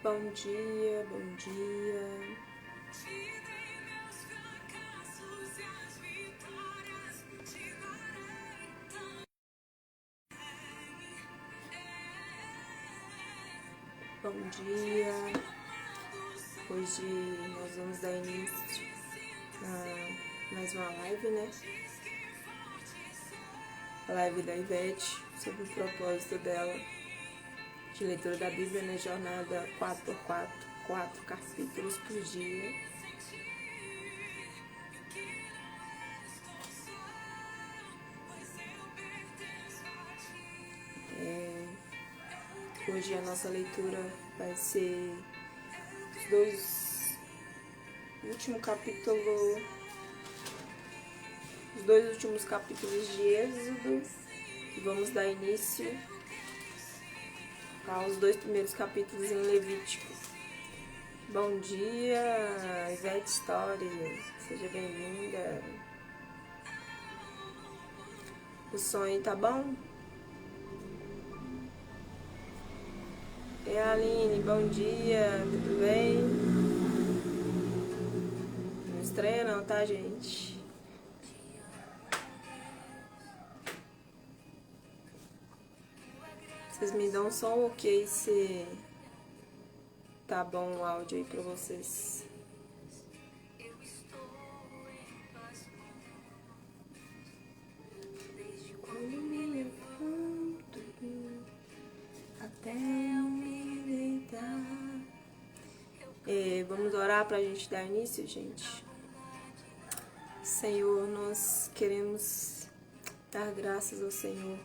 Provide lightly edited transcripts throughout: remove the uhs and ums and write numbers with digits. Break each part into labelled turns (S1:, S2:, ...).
S1: Bom dia, bom dia. Bom dia. Hoje nós vamos dar início a mais uma live, né? A live da Ivete, sobre o propósito dela de leitura da Bíblia, né? Jornada 4x4, 4 capítulos por dia. Hoje a nossa leitura vai ser os dois últimos capítulos de Êxodo, e vamos dar início aos 2 primeiros capítulos em Levítico. Bom dia, Ivete Story, seja bem-vinda. O som aí tá bom? E Aline, bom dia, tudo bem? Não estranha não, tá, gente? Vocês me dão só um ok se tá bom o áudio aí pra vocês. Quando me levanto até eu me deitar. Vamos orar pra gente dar início, gente? Senhor, nós queremos dar graças ao Senhor.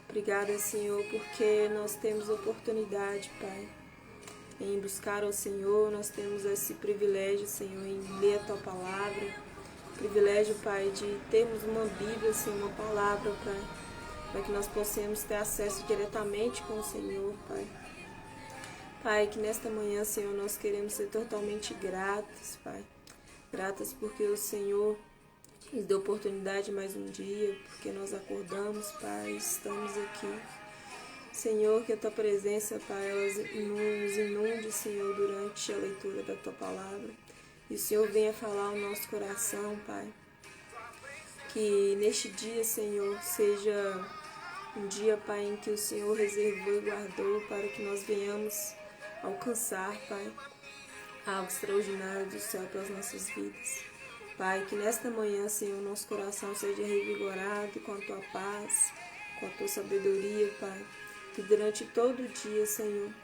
S1: Obrigada, Senhor, porque nós temos oportunidade, Pai, em buscar ao Senhor. Nós temos esse privilégio, Senhor, em ler a Tua Palavra. Privilégio, Pai, de termos uma Bíblia, Senhor, uma palavra, Pai, para que nós possamos ter acesso diretamente com o Senhor, Pai. Pai, que nesta manhã, Senhor, nós queremos ser totalmente gratos, Pai. Gratas porque o Senhor nos deu oportunidade mais um dia, porque nós acordamos, Pai, estamos aqui. Senhor, que a Tua presença, Pai, ela nos inunde, Senhor, durante a leitura da Tua Palavra. E o Senhor venha falar ao nosso coração, Pai. Que neste dia, Senhor, seja um dia, Pai, em que o Senhor reservou e guardou para que nós venhamos alcançar, Pai, algo extraordinário do céu para as nossas vidas. Pai, que nesta manhã, Senhor, nosso coração seja revigorado com a Tua paz, com a Tua sabedoria, Pai. Que durante todo o dia, Senhor, o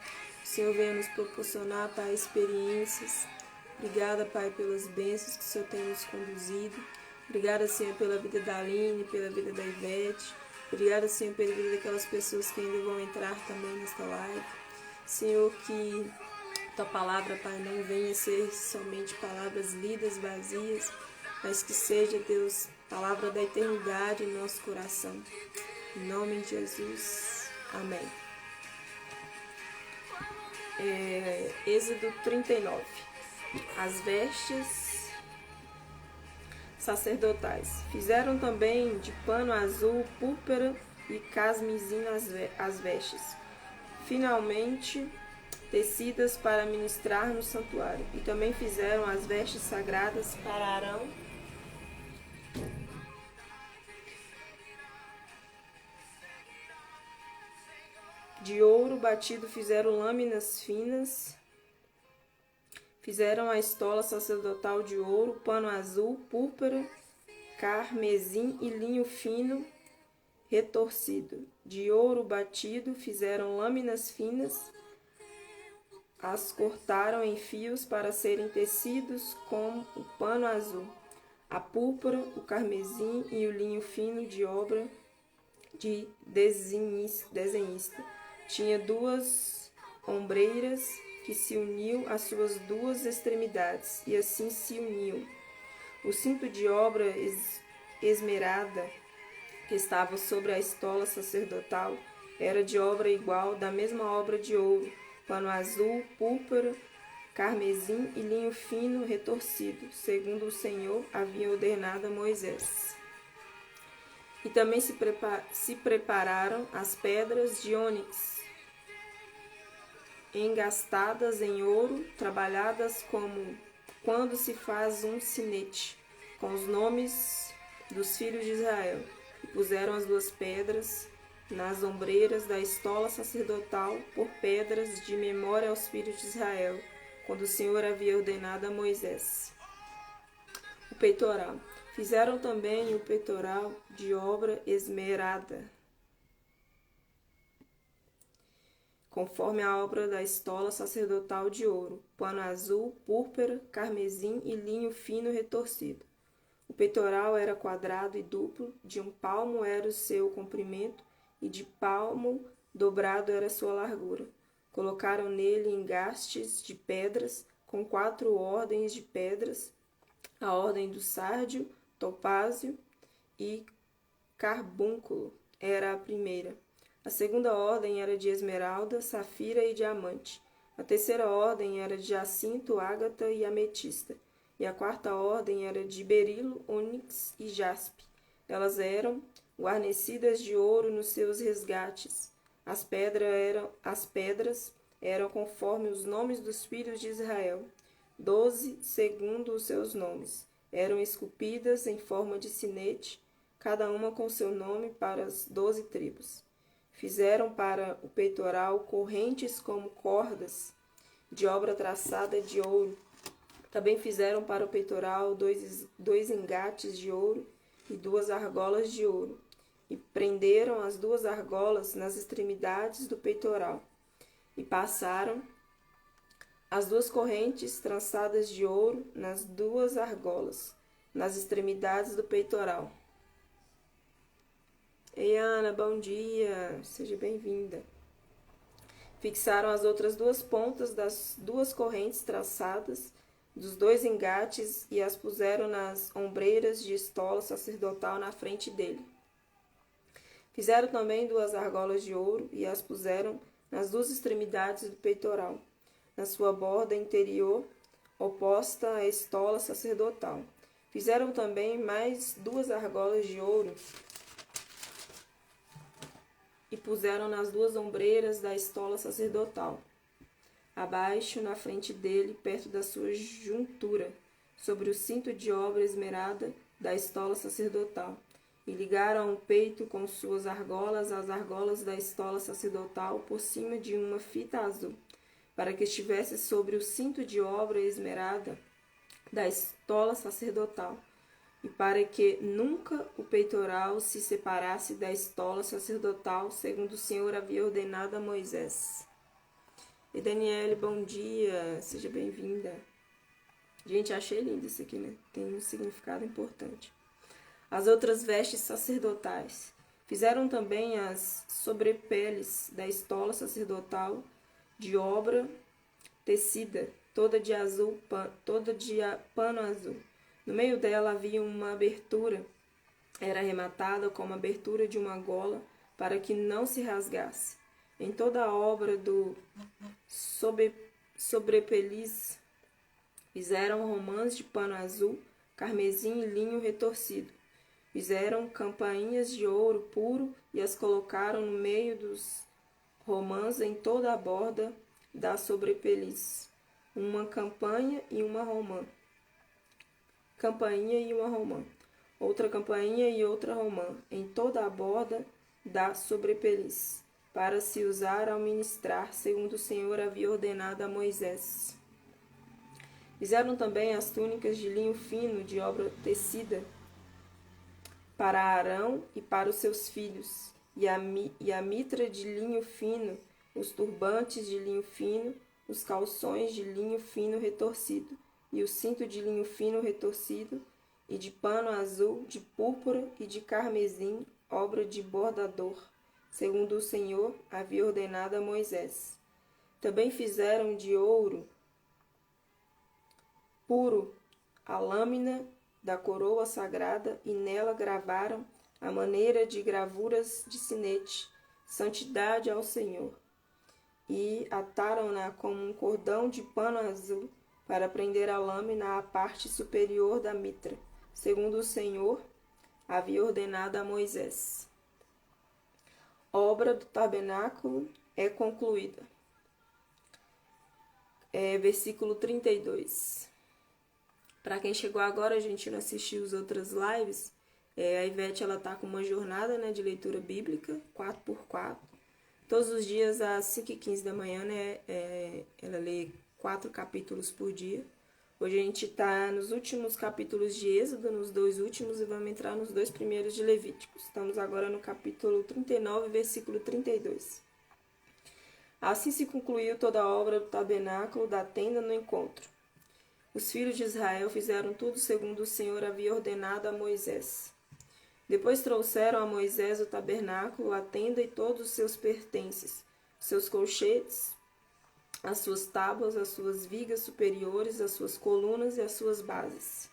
S1: Senhor venha nos proporcionar, Pai, experiências. Obrigada, Pai, pelas bênçãos que o Senhor tem nos conduzido. Obrigada, Senhor, pela vida da Aline, pela vida da Ivete. Obrigada, Senhor, pela vida daquelas pessoas que ainda vão entrar também nesta live. Senhor, que Tua palavra, Pai, não venha ser somente palavras lidas, vazias, mas que seja, Deus, palavra da eternidade em nosso coração. Em nome de Jesus. Amém. Êxodo 39. As vestes sacerdotais. Fizeram também de pano azul, púrpura e casmisim as vestes, finalmente tecidas para ministrar no santuário. E também fizeram as vestes sagradas para Arão, de ouro batido fizeram lâminas finas. Fizeram a estola sacerdotal de ouro, pano azul, púrpura, carmesim e linho fino retorcido. De ouro batido fizeram lâminas finas, as cortaram em fios para serem tecidos com o pano azul, a púrpura, o carmesim e o linho fino de obra de desenhista. Tinha 2 ombreiras que se uniu às suas 2 extremidades, e assim se uniu. O cinto de obra esmerada que estava sobre a estola sacerdotal era de obra igual, da mesma obra de ouro, pano azul, púrpura, carmesim e linho fino retorcido, segundo o Senhor havia ordenado a Moisés. E também se prepararam as pedras de ônix, engastadas em ouro, trabalhadas como quando se faz um sinete, com os nomes dos filhos de Israel. E puseram as 2 pedras nas ombreiras da estola sacerdotal por pedras de memória aos filhos de Israel, quando o Senhor havia ordenado a Moisés. O peitoral. Fizeram também o peitoral de obra esmerada, conforme a obra da estola sacerdotal de ouro, pano azul, púrpura, carmesim e linho fino retorcido. O peitoral era quadrado e duplo, de 1 palmo era o seu comprimento, e de palmo dobrado era a sua largura. Colocaram nele engastes de pedras, com 4 ordens de pedras, a ordem do sárdio, topázio e carbúnculo era a primeira. A segunda ordem era de esmeralda, safira e diamante. A terceira ordem era de jacinto, ágata e ametista. E a quarta ordem era de berilo, ônix e jaspe. Elas eram guarnecidas de ouro nos seus resgates. As pedras eram conforme os nomes dos filhos de Israel, 12 segundo os seus nomes. Eram esculpidas em forma de sinete, cada uma com seu nome para as 12 tribos. Fizeram para o peitoral correntes como cordas de obra traçada de ouro. Também fizeram para o peitoral 2 engates de ouro e 2 argolas de ouro. E prenderam as 2 argolas nas extremidades do peitoral. E passaram as 2 correntes trançadas de ouro nas 2 argolas, nas extremidades do peitoral. Ei, Ana, bom dia, seja bem-vinda. Fixaram as outras 2 pontas das 2 correntes traçadas dos 2 engates e as puseram nas ombreiras de estola sacerdotal na frente dele. Fizeram também 2 argolas de ouro e as puseram nas 2 extremidades do peitoral, na sua borda interior, oposta à estola sacerdotal. Fizeram também mais 2 argolas de ouro e puseram nas 2 ombreiras da estola sacerdotal, abaixo, na frente dele, perto da sua juntura, sobre o cinto de obra esmerada da estola sacerdotal. E ligaram o peito com suas argolas às argolas da estola sacerdotal por cima de uma fita azul, para que estivesse sobre o cinto de obra esmerada da estola sacerdotal, e para que nunca o peitoral se separasse da estola sacerdotal, segundo o Senhor havia ordenado a Moisés. E Daniele, bom dia, seja bem-vinda. Gente, achei lindo isso aqui, né? Tem um significado importante. As outras vestes sacerdotais. Fizeram também as sobrepeles da estola sacerdotal de obra tecida, toda de pano azul. No meio dela havia uma abertura, era arrematada como a abertura de uma gola, para que não se rasgasse. Em toda a obra do sobrepeliz fizeram romãs de pano azul, carmesim e linho retorcido. Fizeram campainhas de ouro puro e as colocaram no meio dos romãs em toda a borda da sobrepeliz. Uma campainha e uma romã. Campainha e uma romã. Outra campainha e outra romã em toda a borda da sobrepeliz, para se usar ao ministrar, segundo o Senhor havia ordenado a Moisés. Fizeram também as túnicas de linho fino de obra tecida para Arão e para os seus filhos, e a mitra de linho fino, os turbantes de linho fino, os calções de linho fino retorcido, e o cinto de linho fino retorcido, e de pano azul, de púrpura e de carmesim, obra de bordador, segundo o Senhor havia ordenado a Moisés. Também fizeram de ouro puro a lâmina da coroa sagrada, e nela gravaram, à maneira de gravuras de sinete, santidade ao Senhor. E ataram-na com um cordão de pano azul, para prender a lâmina à parte superior da mitra, segundo o Senhor havia ordenado a Moisés. Obra do tabernáculo é concluída. versículo 32. Para quem chegou agora, a gente não assistiu as outras lives, a Ivete ela tá com uma jornada, né, de leitura bíblica, 4x4. Todos os dias às 5h15 da manhã, né, ela lê 4 capítulos por dia. Hoje a gente está nos últimos capítulos de Êxodo, nos 2 últimos, e vamos entrar nos 2 primeiros de Levíticos. Estamos agora no capítulo 39, versículo 32. Assim se concluiu toda a obra do tabernáculo da tenda no encontro. Os filhos de Israel fizeram tudo segundo o Senhor havia ordenado a Moisés. Depois trouxeram a Moisés o tabernáculo, a tenda e todos os seus pertences, seus colchetes, as suas tábuas, as suas vigas superiores, as suas colunas e as suas bases.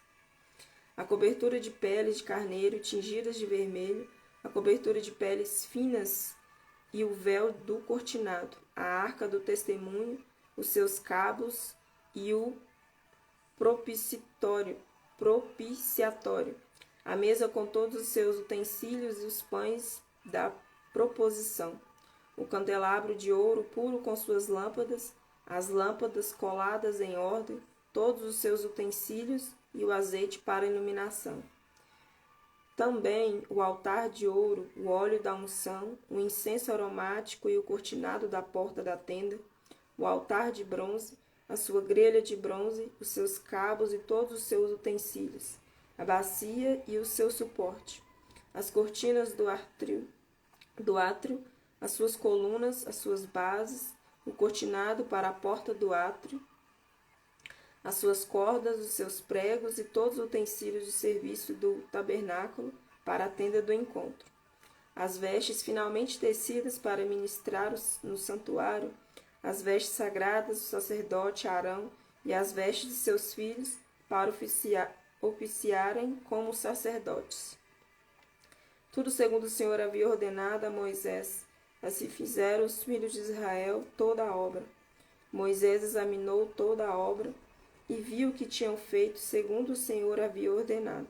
S1: A cobertura de peles de carneiro tingidas de vermelho, a cobertura de peles finas e o véu do cortinado, a arca do testemunho, os seus cabos e o propiciatório, a mesa com todos os seus utensílios e os pães da proposição, o candelabro de ouro puro com suas lâmpadas, as lâmpadas coladas em ordem, todos os seus utensílios e o azeite para iluminação. Também o altar de ouro, o óleo da unção, o incenso aromático e o cortinado da porta da tenda, o altar de bronze, a sua grelha de bronze, os seus cabos e todos os seus utensílios, a bacia e o seu suporte, as cortinas do átrio, as suas colunas, as suas bases, o cortinado para a porta do átrio, as suas cordas, os seus pregos e todos os utensílios de serviço do tabernáculo para a tenda do encontro. As vestes finalmente tecidas para ministrar no santuário, as vestes sagradas do sacerdote Arão e as vestes de seus filhos para oficiarem como sacerdotes. Tudo segundo o Senhor havia ordenado a Moisés. Assim fizeram os filhos de Israel toda a obra. Moisés examinou toda a obra e viu que tinham feito segundo o Senhor havia ordenado.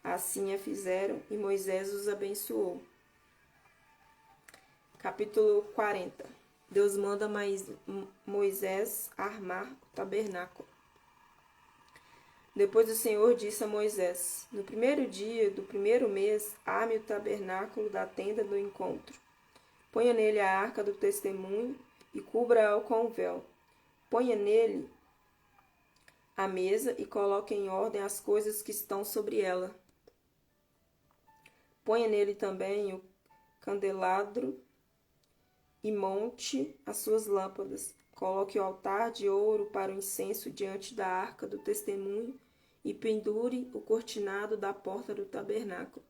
S1: Assim a fizeram e Moisés os abençoou. Capítulo 40. Deus manda Moisés armar o tabernáculo. Depois o Senhor disse a Moisés: No primeiro dia do primeiro mês, arme o tabernáculo da tenda do encontro. Ponha nele a arca do testemunho e cubra-a com o véu. Ponha nele a mesa e coloque em ordem as coisas que estão sobre ela. Ponha nele também o candelabro e monte as suas lâmpadas. Coloque o altar de ouro para o incenso diante da arca do testemunho e pendure o cortinado da porta do tabernáculo.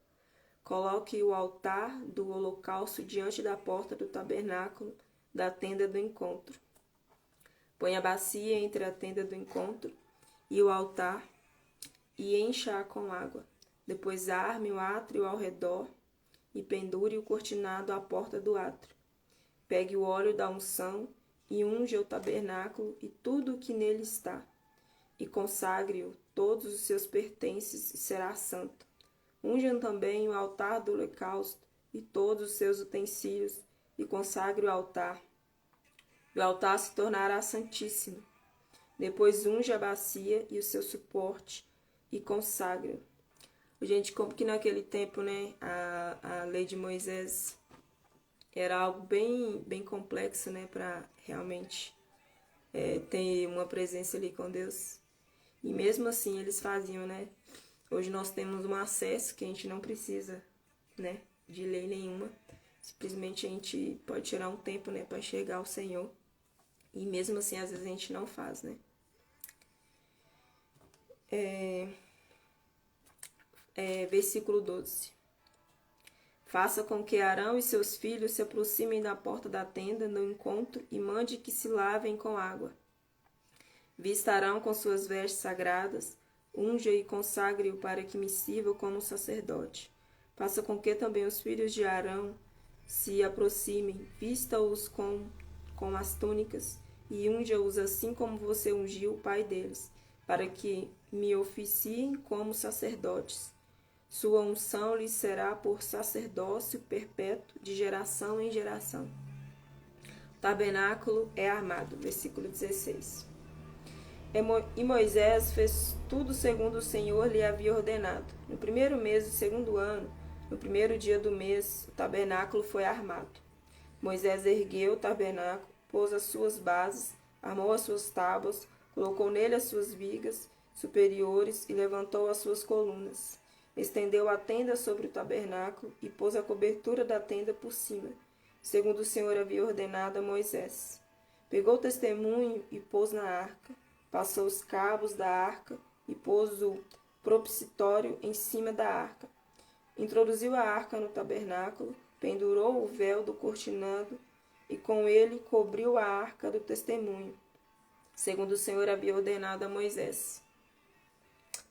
S1: Coloque o altar do holocausto diante da porta do tabernáculo da tenda do encontro. Ponha a bacia entre a tenda do encontro e o altar e encha-a com água. Depois arme o átrio ao redor e pendure o cortinado à porta do átrio. Pegue o óleo da unção e unja o tabernáculo e tudo o que nele está, e consagre-o todos os seus pertences e será santo. Unjam também o altar do holocausto e todos os seus utensílios, e consagre o altar. E o altar se tornará santíssimo. Depois unja a bacia e o seu suporte, e consagre-o. Gente, como que naquele tempo, né, a lei de Moisés era algo bem complexo, né, para realmente ter uma presença ali com Deus. E mesmo assim eles faziam, né? Hoje nós temos um acesso que a gente não precisa, né, de lei nenhuma. Simplesmente a gente pode tirar um tempo, né, para chegar ao Senhor. E mesmo assim, às vezes a gente não faz, né? Versículo 12. Faça com que Arão e seus filhos se aproximem da porta da tenda no encontro e mande que se lavem com água. Vista Arão com suas vestes sagradas, unja e consagre-o para que me sirva como sacerdote. Faça com que também os filhos de Arão se aproximem, vista-os com as túnicas e unja-os assim como você ungiu o pai deles, para que me oficiem como sacerdotes. Sua unção lhes será por sacerdócio perpétuo de geração em geração. O tabernáculo é armado. Versículo 16. E Moisés fez tudo segundo o Senhor lhe havia ordenado. No primeiro mês do segundo ano, no primeiro dia do mês, o tabernáculo foi armado. Moisés ergueu o tabernáculo, pôs as suas bases, armou as suas tábuas, colocou nele as suas vigas superiores e levantou as suas colunas. Estendeu a tenda sobre o tabernáculo e pôs a cobertura da tenda por cima, segundo o Senhor havia ordenado a Moisés. Pegou o testemunho e pôs na arca, passou os cabos da arca e pôs o propicitório em cima da arca. Introduziu a arca no tabernáculo, pendurou o véu do cortinado e com ele cobriu a arca do testemunho, segundo o Senhor havia ordenado a Moisés.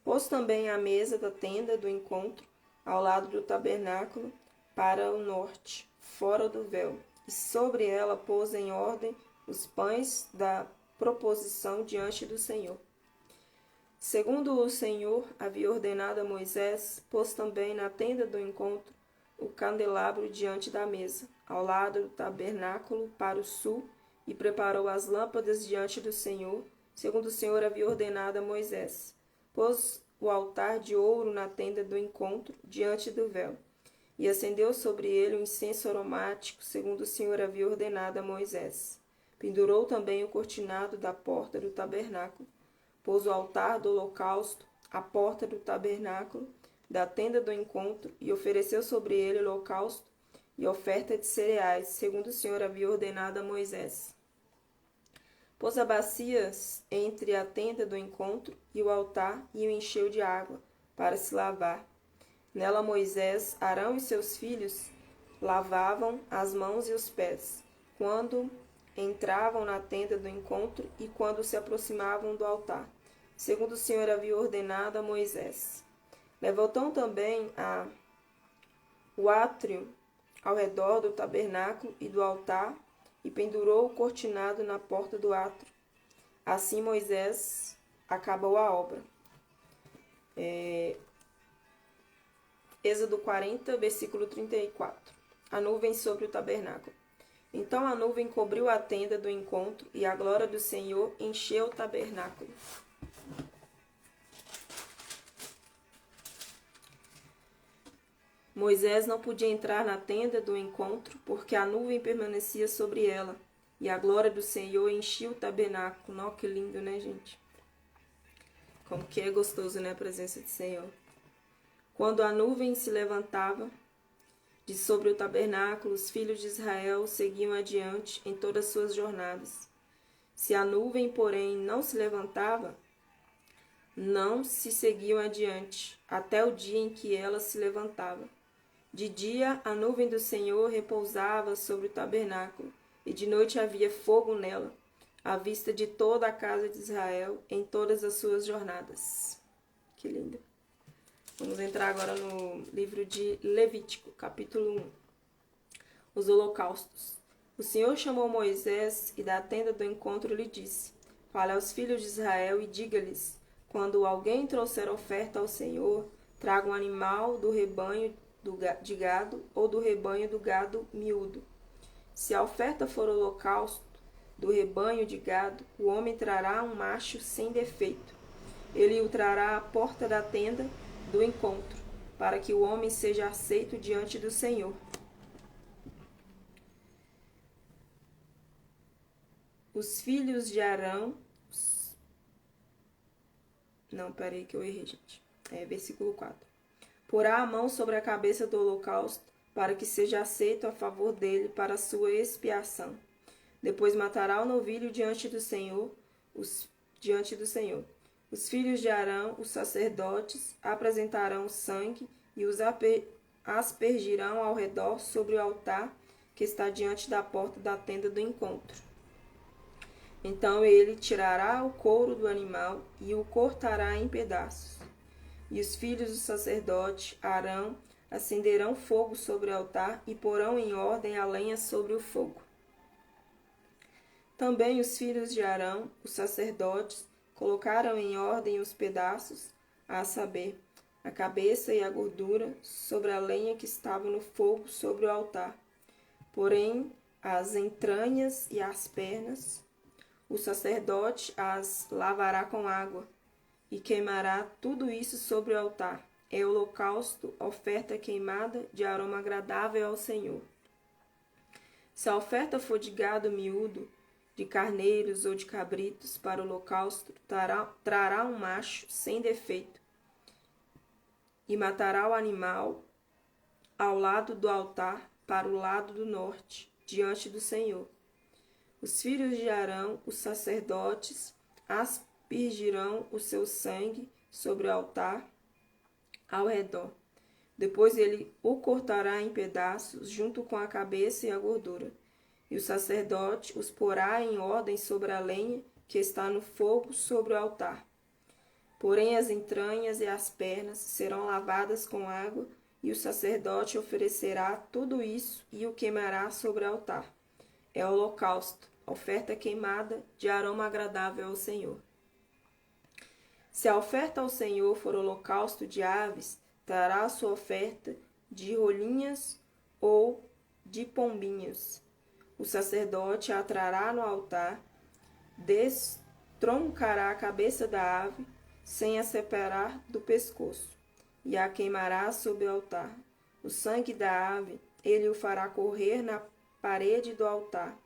S1: Pôs também a mesa da tenda do encontro ao lado do tabernáculo para o norte, fora do véu, e sobre ela pôs em ordem os pães da proposição diante do Senhor. Segundo o Senhor havia ordenado a Moisés, pôs também na tenda do encontro o candelabro diante da mesa, ao lado do tabernáculo para o sul, e preparou as lâmpadas diante do Senhor, segundo o Senhor havia ordenado a Moisés. Pôs o altar de ouro na tenda do encontro, diante do véu, e acendeu sobre ele o incenso aromático, segundo o Senhor havia ordenado a Moisés. Pendurou também o cortinado da porta do tabernáculo, pôs o altar do holocausto à porta do tabernáculo, da tenda do encontro, e ofereceu sobre ele holocausto e oferta de cereais, segundo o Senhor havia ordenado a Moisés. Pôs a bacia entre a tenda do encontro e o altar e o encheu de água, para se lavar. Nela Moisés, Arão e seus filhos lavavam as mãos e os pés, quando entravam na tenda do encontro e quando se aproximavam do altar, segundo o Senhor havia ordenado a Moisés. Levantou também o átrio ao redor do tabernáculo e do altar, e pendurou o cortinado na porta do átrio. Assim Moisés acabou a obra. Êxodo 40, versículo 34. A nuvem sobre o tabernáculo. Então a nuvem cobriu a tenda do encontro, e a glória do Senhor encheu o tabernáculo. Moisés não podia entrar na tenda do encontro, porque a nuvem permanecia sobre ela, e a glória do Senhor enchia o tabernáculo. Nossa, que lindo, né, gente? Como que é gostoso, né, a presença do Senhor. Quando a nuvem se levantava de sobre o tabernáculo, os filhos de Israel seguiam adiante em todas as suas jornadas. Se a nuvem, porém, não se levantava, não se seguiam adiante, até o dia em que ela se levantava. De dia, a nuvem do Senhor repousava sobre o tabernáculo, e de noite havia fogo nela, à vista de toda a casa de Israel, em todas as suas jornadas. Que lindo! Vamos entrar agora no livro de Levítico, capítulo 1. Os holocaustos. O Senhor chamou Moisés e da tenda do encontro lhe disse: Fale aos filhos de Israel e diga-lhes: quando alguém trouxer oferta ao Senhor, traga um animal do rebanho de gado ou do rebanho do gado miúdo. Se a oferta for holocausto do rebanho de gado, o homem trará um macho sem defeito. Ele o trará à porta da tenda do encontro, para que o homem seja aceito diante do Senhor. Os filhos de Arão... Não, peraí que eu errei, gente. Versículo 4. Porá a mão sobre a cabeça do holocausto, para que seja aceito a favor dele para a sua expiação. Depois matará o novilho diante do Senhor. Os filhos de Arão, os sacerdotes, apresentarão o sangue e os aspergirão ao redor sobre o altar que está diante da porta da tenda do encontro. Então ele tirará o couro do animal e o cortará em pedaços. E os filhos do sacerdote, Arão, acenderão fogo sobre o altar e porão em ordem a lenha sobre o fogo. Também os filhos de Arão, os sacerdotes, colocaram em ordem os pedaços, a saber, a cabeça e a gordura, sobre a lenha que estava no fogo sobre o altar. Porém, as entranhas e as pernas, o sacerdote as lavará com água e queimará tudo isso sobre o altar. É holocausto, oferta queimada de aroma agradável ao Senhor. Se a oferta for de gado miúdo, de carneiros ou de cabritos para o holocausto, trará um macho sem defeito e matará o animal ao lado do altar, para o lado do norte, diante do Senhor. Os filhos de Arão, os sacerdotes, aspergirão o seu sangue sobre o altar ao redor. Depois ele o cortará em pedaços, junto com a cabeça e a gordura. E o sacerdote os porá em ordem sobre a lenha que está no fogo sobre o altar. Porém as entranhas e as pernas serão lavadas com água, e o sacerdote oferecerá tudo isso e o queimará sobre o altar. É holocausto, oferta queimada de aroma agradável ao Senhor. Se a oferta ao Senhor for holocausto de aves, trará a sua oferta de rolinhas ou de pombinhos. O sacerdote a trará no altar, destroncará a cabeça da ave, sem a separar do pescoço, e a queimará sobre o altar. O sangue da ave ele o fará correr na parede do altar.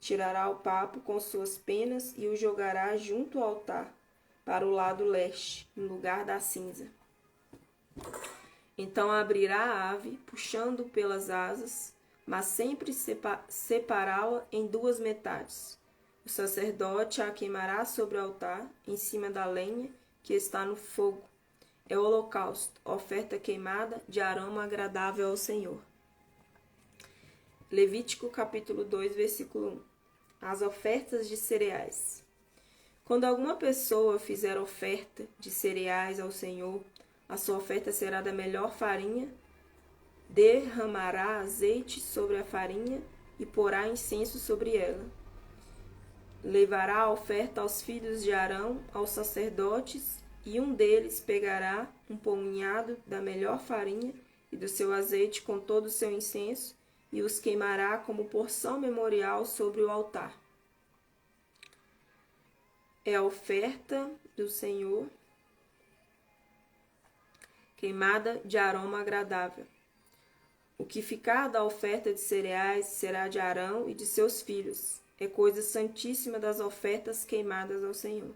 S1: Tirará o papo com suas penas e o jogará junto ao altar, para o lado leste, no lugar da cinza. Então abrirá a ave, puxando pelas asas, mas sempre separá-la em duas metades. O sacerdote a queimará sobre o altar, em cima da lenha que está no fogo. É holocausto, oferta queimada de aroma agradável ao Senhor. Levítico capítulo 2, versículo 1. As ofertas de cereais. Quando alguma pessoa fizer oferta de cereais ao Senhor, a sua oferta será da melhor farinha, derramará azeite sobre a farinha e porá incenso sobre ela. Levará a oferta aos filhos de Arão, aos sacerdotes, e um deles pegará um punhado da melhor farinha e do seu azeite com todo o seu incenso e os queimará como porção memorial sobre o altar. É a oferta do Senhor, queimada de aroma agradável. O que ficar da oferta de cereais será de Arão e de seus filhos. É coisa santíssima das ofertas queimadas ao Senhor.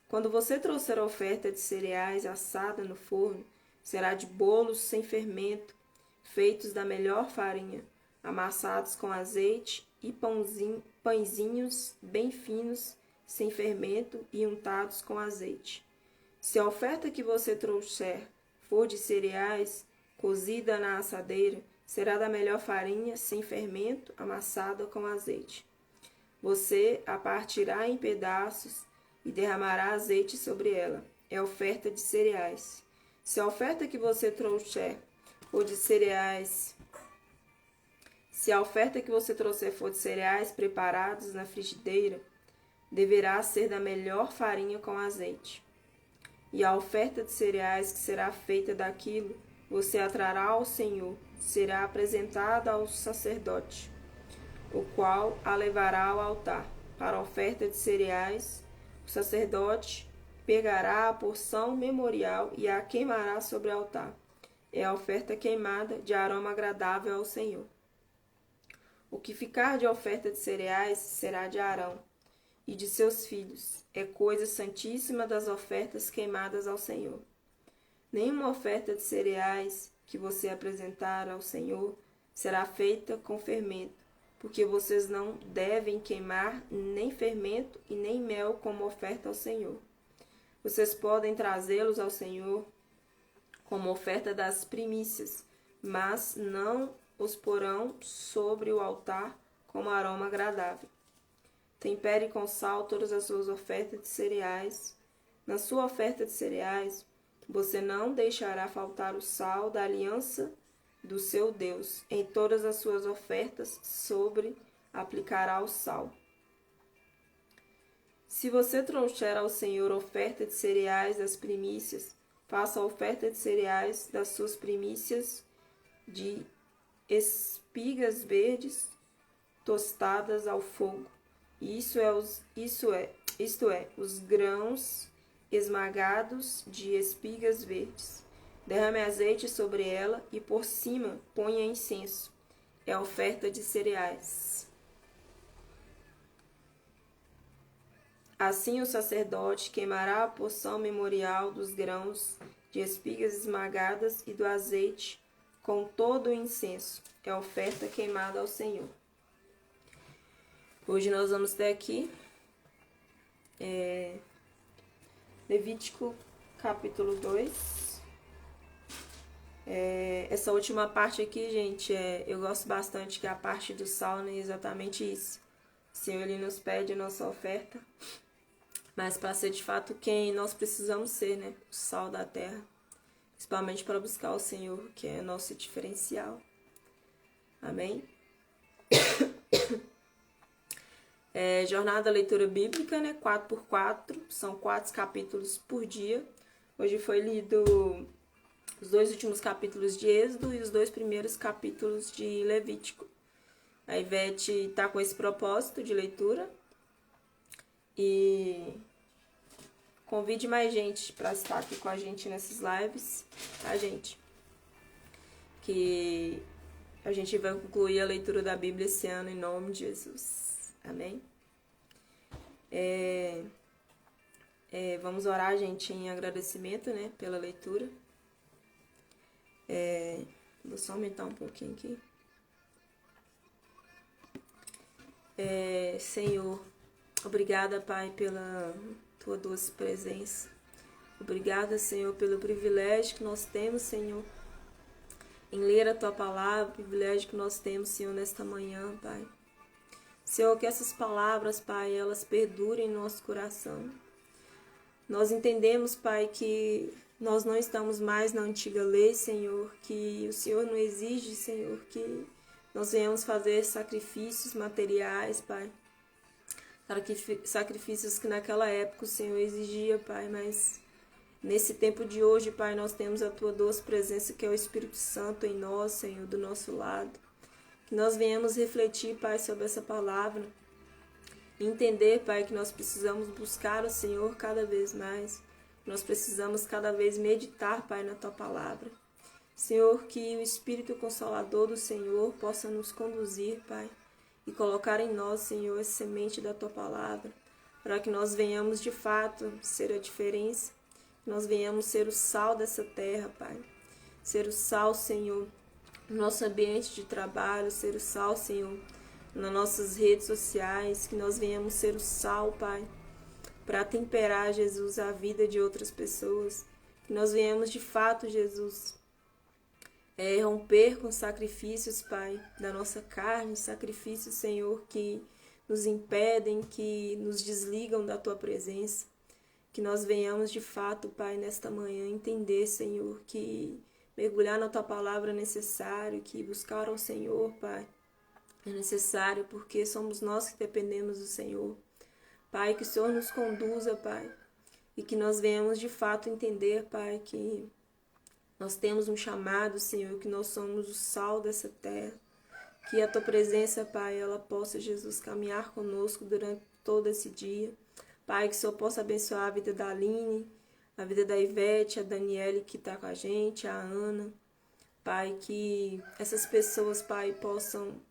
S1: Quando você trouxer a oferta de cereais assada no forno, será de bolos sem fermento, feitos da melhor farinha, amassados com azeite e pãezinhos bem finos, sem fermento e untados com azeite. Se a oferta que você trouxer for de cereais, cozida na assadeira, será da melhor farinha, sem fermento, amassada com azeite. Você a partirá em pedaços e derramará azeite sobre ela. É oferta de cereais. Se a oferta que você trouxer for de cereais, se a oferta que você trouxer for de cereais preparados na frigideira, deverá ser da melhor farinha com azeite. E a oferta de cereais que será feita daquilo, você a trará ao Senhor, será apresentada ao sacerdote, o qual a levará ao altar. Para a oferta de cereais, o sacerdote pegará a porção memorial e a queimará sobre o altar. É a oferta queimada de aroma agradável ao Senhor. O que ficar de oferta de cereais será de Arão e de seus filhos. É coisa santíssima das ofertas queimadas ao Senhor. Nenhuma oferta de cereais que você apresentar ao Senhor será feita com fermento, porque vocês não devem queimar nem fermento e nem mel como oferta ao Senhor. Vocês podem trazê-los ao Senhor como oferta das primícias, mas não os porão sobre o altar como aroma agradável. Tempere com sal todas as suas ofertas de cereais. Na sua oferta de cereais, você não deixará faltar o sal da aliança do seu Deus. Em todas as suas ofertas aplicará o sal. Se você trouxer ao Senhor oferta de cereais das primícias, faça a oferta de cereais das suas primícias de espigas verdes tostadas ao fogo. isto é, os grãos esmagados de espigas verdes. Derrame azeite sobre ela e por cima ponha incenso. É a oferta de cereais. Assim o sacerdote queimará a porção memorial dos grãos de espigas esmagadas e do azeite com todo o incenso. É a oferta queimada ao Senhor. Hoje nós vamos ter aqui Levítico capítulo 2. Essa última parte aqui, gente, eu gosto bastante, que é a parte do sal, né? Exatamente isso. O Senhor, Ele nos pede a nossa oferta, mas para ser de fato quem nós precisamos ser, né? O sal da terra. Principalmente para buscar o Senhor, que é nosso diferencial. Amém? Jornada Leitura Bíblica, né? 4x4, são 4 capítulos por dia. Hoje foi lido os 2 últimos capítulos de Êxodo e os 2 primeiros capítulos de Levítico. A Ivete está com esse propósito de leitura. E convide mais gente para estar aqui com a gente nessas lives, tá, gente? Que a gente vai concluir a leitura da Bíblia esse ano em nome de Jesus. Amém? Vamos orar, gente, em agradecimento, né, pela leitura. Vou só aumentar um pouquinho aqui. Senhor, obrigada, Pai, pela Tua doce presença. Obrigada, Senhor, pelo privilégio que nós temos, Senhor, em ler a Tua palavra, o privilégio que nós temos, Senhor, nesta manhã, Pai. Senhor, que essas palavras, Pai, elas perdurem em nosso coração. Nós entendemos, Pai, que nós não estamos mais na antiga lei, Senhor, que o Senhor não exige, Senhor, que nós venhamos fazer sacrifícios materiais, Pai. Sacrifícios que naquela época o Senhor exigia, Pai, mas nesse tempo de hoje, Pai, nós temos a Tua doce presença, que é o Espírito Santo em nós, Senhor, do nosso lado. Que nós venhamos refletir, Pai, sobre essa palavra. Entender, Pai, que nós precisamos buscar o Senhor cada vez mais. Nós precisamos cada vez meditar, Pai, na Tua palavra. Senhor, que o Espírito Consolador do Senhor possa nos conduzir, Pai, e colocar em nós, Senhor, a semente da Tua palavra, para que nós venhamos de fato ser a diferença, que nós venhamos ser o sal dessa terra, Pai. Ser o sal, Senhor, no nosso ambiente de trabalho, ser o sal, Senhor, nas nossas redes sociais, que nós venhamos ser o sal, Pai, para temperar, Jesus, a vida de outras pessoas, que nós venhamos de fato, Jesus, romper com sacrifícios, Pai, da nossa carne, sacrifícios, Senhor, que nos impedem, que nos desligam da Tua presença, que nós venhamos de fato, Pai, nesta manhã entender, Senhor, que mergulhar na Tua palavra é necessário, que buscar ao Senhor, Pai, é necessário, porque somos nós que dependemos do Senhor. Pai, que o Senhor nos conduza, Pai, e que nós venhamos de fato entender, Pai, que nós temos um chamado, Senhor, que nós somos o sal dessa terra, que a Tua presença, Pai, ela possa, Jesus, caminhar conosco durante todo esse dia. Pai, que o Senhor possa abençoar a vida da Aline, a vida da Ivete, a Daniele que está com a gente, a Ana. Pai, que essas pessoas, Pai, possam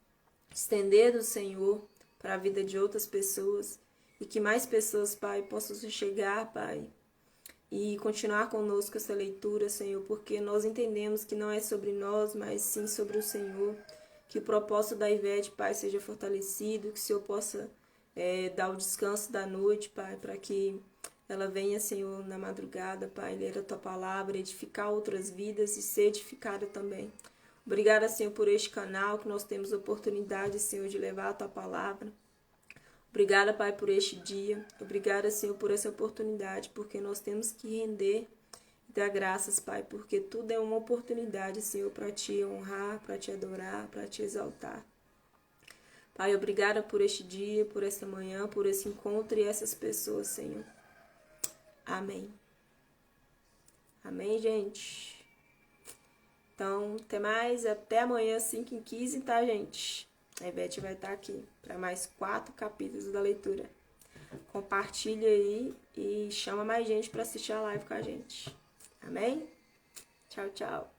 S1: estender do Senhor para a vida de outras pessoas e que mais pessoas, Pai, possam se chegar, Pai, e continuar conosco essa leitura, Senhor, porque nós entendemos que não é sobre nós, mas sim sobre o Senhor. Que o propósito da Ivete, Pai, seja fortalecido, que o Senhor possa dar o descanso da noite, Pai, para que ela venha, Senhor, na madrugada, Pai, ler a Tua palavra, edificar outras vidas e ser edificada também. Obrigada, Senhor, por este canal, que nós temos oportunidade, Senhor, de levar a Tua palavra. Obrigada, Pai, por este dia. Obrigada, Senhor, por essa oportunidade, porque nós temos que render e dar graças, Pai, porque tudo é uma oportunidade, Senhor, para Te honrar, para Te adorar, para Te exaltar. Pai, obrigada por este dia, por esta manhã, por esse encontro e essas pessoas, Senhor. Amém. Amém, gente? Então, até mais. Até amanhã, 5h15, tá, gente? A Ivete vai estar aqui para mais 4 capítulos da leitura. Compartilha aí e chama mais gente para assistir a live com a gente. Amém? Tchau, tchau.